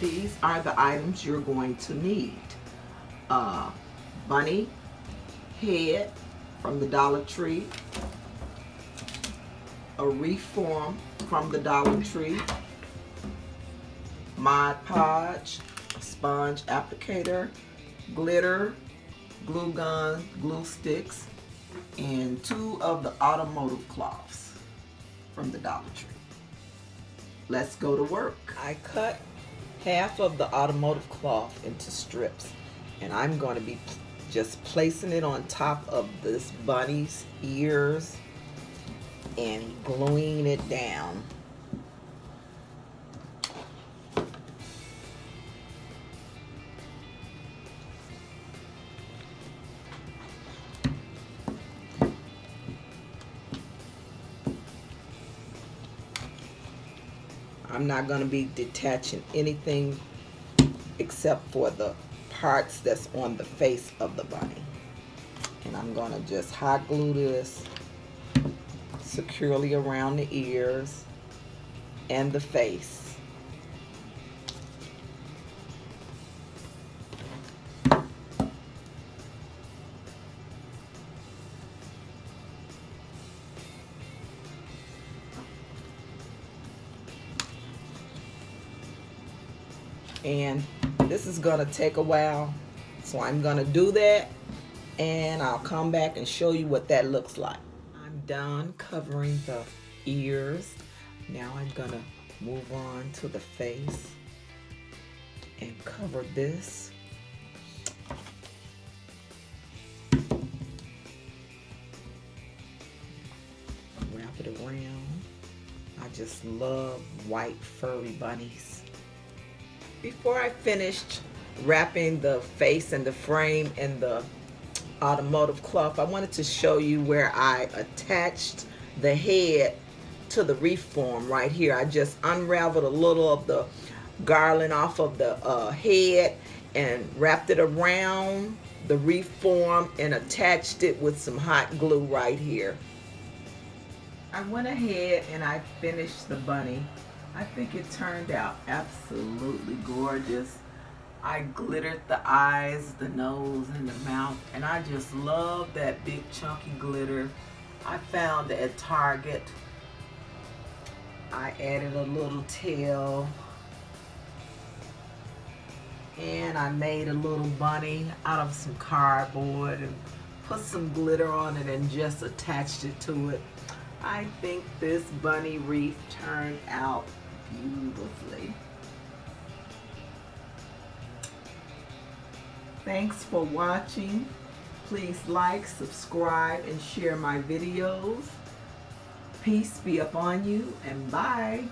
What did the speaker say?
these are the items you're going to need. Bunny head from the Dollar Tree, a wreath form from the Dollar Tree, Mod Podge, sponge applicator, glitter, glue gun, glue sticks, and 2 of the automotive cloths from the Dollar Tree. Let's go to work. I cut half of the automotive cloth into strips, and I'm going to be just placing it on top of this bunny's ears and gluing it down. I'm not going to be detaching anything except for the parts that's on the face of the bunny. And I'm going to just hot glue this securely around the ears and the face. And this is gonna take a while, so I'm gonna do that and I'll come back and show you what that looks like. I'm done covering the ears. Now I'm gonna move on to the face and cover this. Wrap it around. I just love white furry bunnies. Before I finished wrapping the face and the frame and the automotive cloth, I wanted to show you where I attached the head to the wreath form right here. I just unraveled a little of the garland off of the head and wrapped it around the wreath form and attached it with some hot glue right here. I went ahead and I finished the bunny. I think it turned out absolutely gorgeous. I glittered the eyes, the nose, and the mouth, and I just love that big chunky glitter I found at Target. I added a little tail, and I made a little bunny out of some cardboard and put some glitter on it and just attached it to it. I think this bunny wreath turned out beautifully. Thanks for watching. Please like, subscribe, and share my videos. Peace be upon you, and bye.